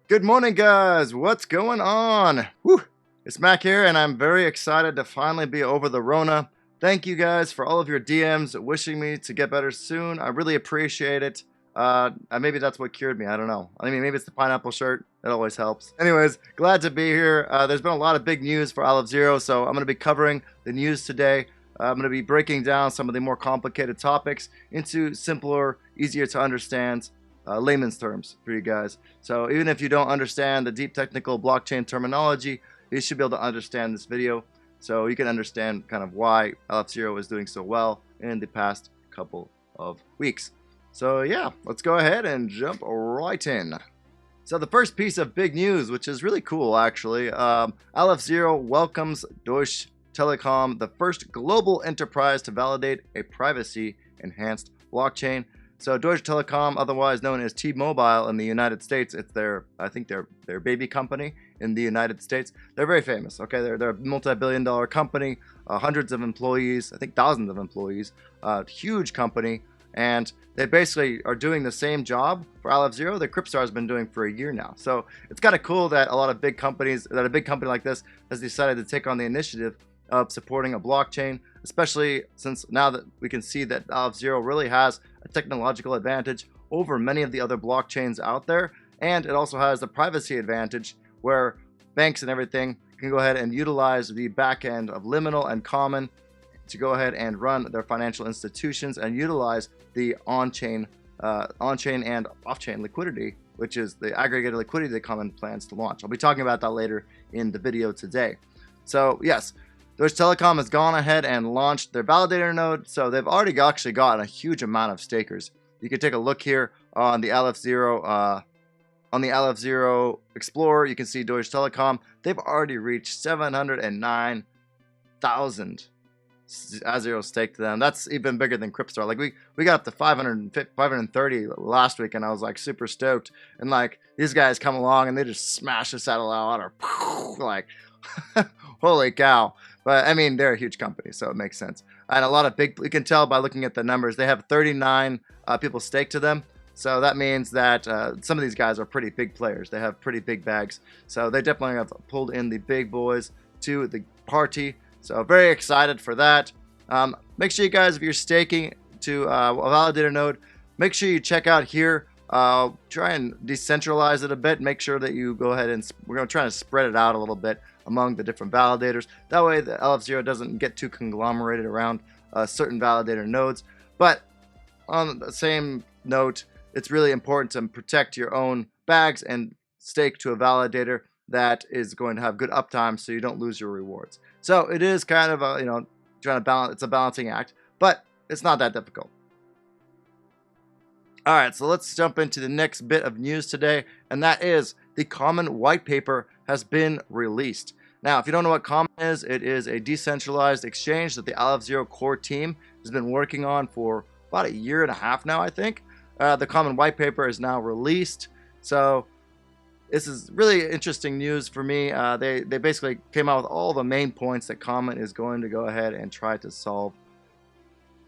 Good morning, guys. What's going on? Whew. It's Mac here, and I'm very excited to finally be over the Rona. Thank you guys for all of your DMs wishing me to get better soon. I really appreciate it. Maybe that's what cured me. I don't know. I mean, maybe it's the pineapple shirt. It always helps. Anyways, glad to be here. There's been a lot of big news for Aleph Zero, so I'm going to be covering the news today. I'm going to be breaking down some of the more complicated topics into simpler, easier to understand layman's terms for you guys. So even if you don't understand the deep technical blockchain terminology, you should be able to understand this video so you can understand kind of why Aleph Zero is doing so well in the past couple of weeks. So yeah, let's go ahead and jump right in. So the first piece of big news, which is really cool actually, Aleph Zero welcomes Deutsche Telekom, the first global enterprise to validate a privacy-enhanced blockchain. So Deutsche Telekom, otherwise known as T-Mobile in the United States, it's I think their baby company in the United States. They're very famous. Okay, they're a multi-billion-dollar company, hundreds of employees, I think thousands of employees, huge company, and they basically are doing the same job for Aleph Zero that Cryptstar has been doing for a year now. So it's kind of cool that a big company like this has decided to take on the initiative of supporting a blockchain, especially since now that we can see that Aleph Zero really has a technological advantage over many of the other blockchains out there, and it also has the privacy advantage where banks and everything can go ahead and utilize the back end of liminal and common to go ahead and run their financial institutions and utilize the on-chain and off-chain liquidity, which is the aggregated liquidity that Common plans to launch. I'll be talking about that later in the video today. So yes, Deutsche Telekom has gone ahead and launched their validator node, so they've already actually gotten a huge amount of stakers. You can take a look here on the Aleph Zero Explorer. You can see Deutsche Telekom. They've already reached 709,000 Azero stake to them. That's even bigger than Cryptstar. Like we got up to 530 last week, and I was like super stoked. And like these guys come along and they just smash us out of the water, like holy cow. But I mean, they're a huge company, so it makes sense. And a lot of you can tell by looking at the numbers, they have 39 people staked to them. So that means that some of these guys are pretty big players. They have pretty big bags. So they definitely have pulled in the big boys to the party. So very excited for that. Make sure you guys, if you're staking to a validator node, make sure you check out here. Try and decentralize it a bit. Make sure that you go ahead and we're going to try to spread it out a little bit among the different validators. That way the Aleph Zero doesn't get too conglomerated around certain validator nodes. But on the same note, it's really important to protect your own bags and stake to a validator that is going to have good uptime so you don't lose your rewards. So it is kind of a, trying to balance, it's a balancing act, but it's not that difficult. All right, so let's jump into the next bit of news today, and that is the Common white paper has been released. Now, if you don't know what Common is, it is a decentralized exchange that the Aleph Zero core team has been working on for about a year and a half now, I think. The Common white paper is now released, so this is really interesting news for me. They basically came out with all the main points that Common is going to go ahead and try to solve.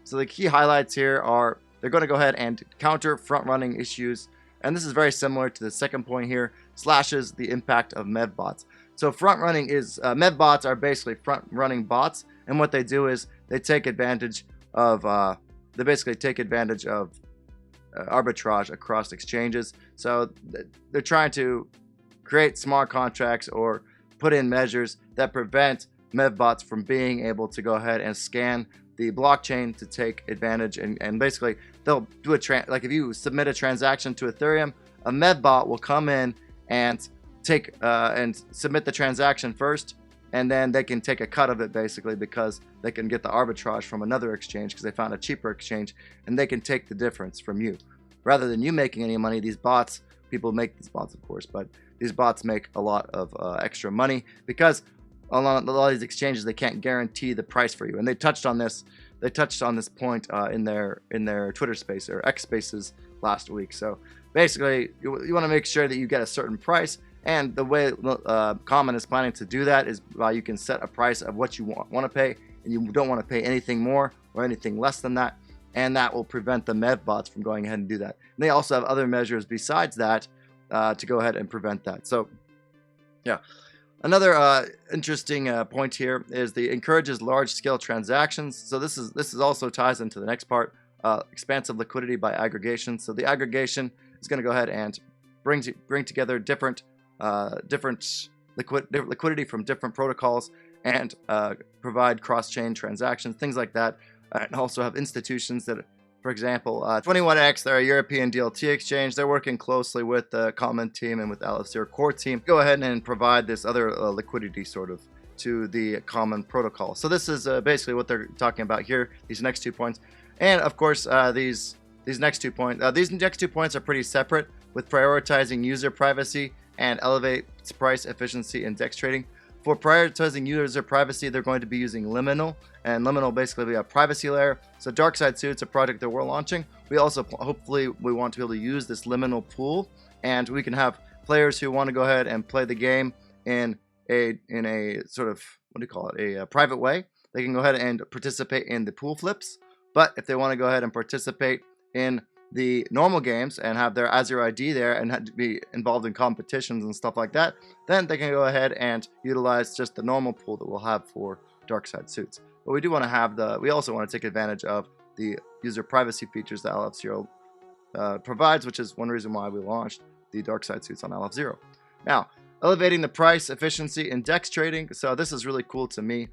So the key highlights here are they're going to go ahead and counter front-running issues. And this is very similar to the second point here, slashes the impact of MEV bots. So front-running is, MEV bots are basically front-running bots. And what they do is they take advantage of, arbitrage across exchanges. So they're trying to create smart contracts or put in measures that prevent MEV bots from being able to go ahead and scan the blockchain to take advantage, and basically they'll do like if you submit a transaction to Ethereum, a MEV bot will come in and take and submit the transaction first, and then they can take a cut of it basically because they can get the arbitrage from another exchange because they found a cheaper exchange, and they can take the difference from you rather than you making any money. These bots, people make these bots of course, but these bots make a lot of extra money because a lot of these exchanges, they can't guarantee the price for you, and they touched on this point in their Twitter space or X spaces last week. So basically you want to make sure that you get a certain price, and the way Common is planning to do that is you can set a price of what you want to pay, and you don't want to pay anything more or anything less than that, and that will prevent the MEV bots from going ahead and do that. And they also have other measures besides that to go ahead and prevent that. So yeah. Another interesting point here is the encourages large-scale transactions. So this is also ties into the next part, expansive liquidity by aggregation. So the aggregation is going to go ahead and bring together different liquidity from different protocols and provide cross-chain transactions, things like that, and also have institutions that, for example, 21X, they're a European DLT exchange. They're working closely with the Common team and with Aleph Zero core team. Go ahead and provide this other liquidity sort of to the Common protocol. So this is basically what they're talking about here, these next 2 points. And of course, these next 2 points are pretty separate, with prioritizing user privacy and elevates price efficiency in DEX trading. For prioritizing user privacy, they're going to be using Liminal, and Liminal basically be a privacy layer. So Darksidesuits, a project that we're launching, we also hopefully we want to be able to use this Liminal pool, and we can have players who want to go ahead and play the game in a sort of, what do you call it, a private way. They can go ahead and participate in the pool flips, but if they want to go ahead and participate in the normal games and have their Azero ID there and have to be involved in competitions and stuff like that, then they can go ahead and utilize just the normal pool that we'll have for Darksidesuits. But we do want to have we also want to take advantage of the user privacy features that Aleph Zero provides, which is one reason why we launched the Darksidesuits on Aleph Zero. Now, elevating the price efficiency in DEX trading. So this is really cool to me,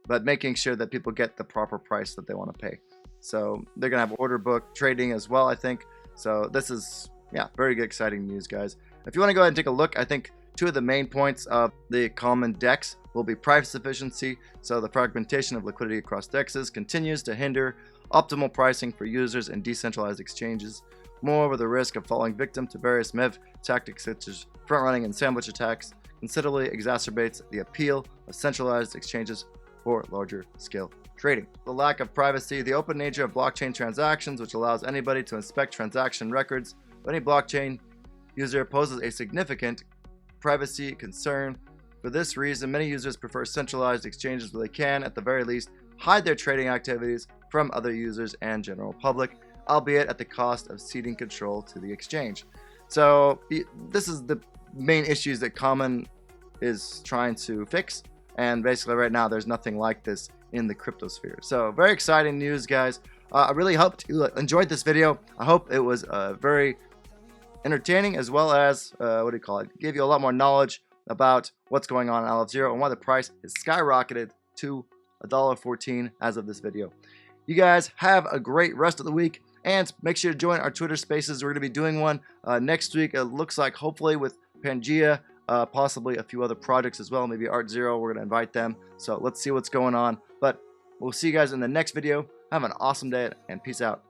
but making sure that people get the proper price that they want to pay. So they're going to have order book trading as well, I think. So this is, yeah, very good, exciting news, guys. If you want to go ahead and take a look, I think 2 of the main points of the Common DEX will be price efficiency. So the fragmentation of liquidity across DEXs continues to hinder optimal pricing for users and decentralized exchanges. Moreover, the risk of falling victim to various MEV tactics such as front-running and sandwich attacks considerably exacerbates the appeal of centralized exchanges for larger scale trading. The lack of privacy, the open nature of blockchain transactions, which allows anybody to inspect transaction records of any blockchain user, poses a significant privacy concern. For this reason, many users prefer centralized exchanges where they can, at the very least, hide their trading activities from other users and general public, albeit at the cost of ceding control to the exchange. So this is the main issues that Common is trying to fix, and basically right now there's nothing like this in the crypto sphere. So very exciting news, guys. I really hope you enjoyed this video. I hope it was very entertaining, as well as gave you a lot more knowledge about what's going on in Aleph Zero and why the price is skyrocketed to $1.14 as of this video. You guys have a great rest of the week, and make sure to join our Twitter Spaces. We're going to be doing one next week. It looks like, hopefully with Pangea, possibly a few other projects as well, maybe Art Zero. We're going to invite them. So let's see what's going on. But we'll see you guys in the next video. Have an awesome day, and peace out.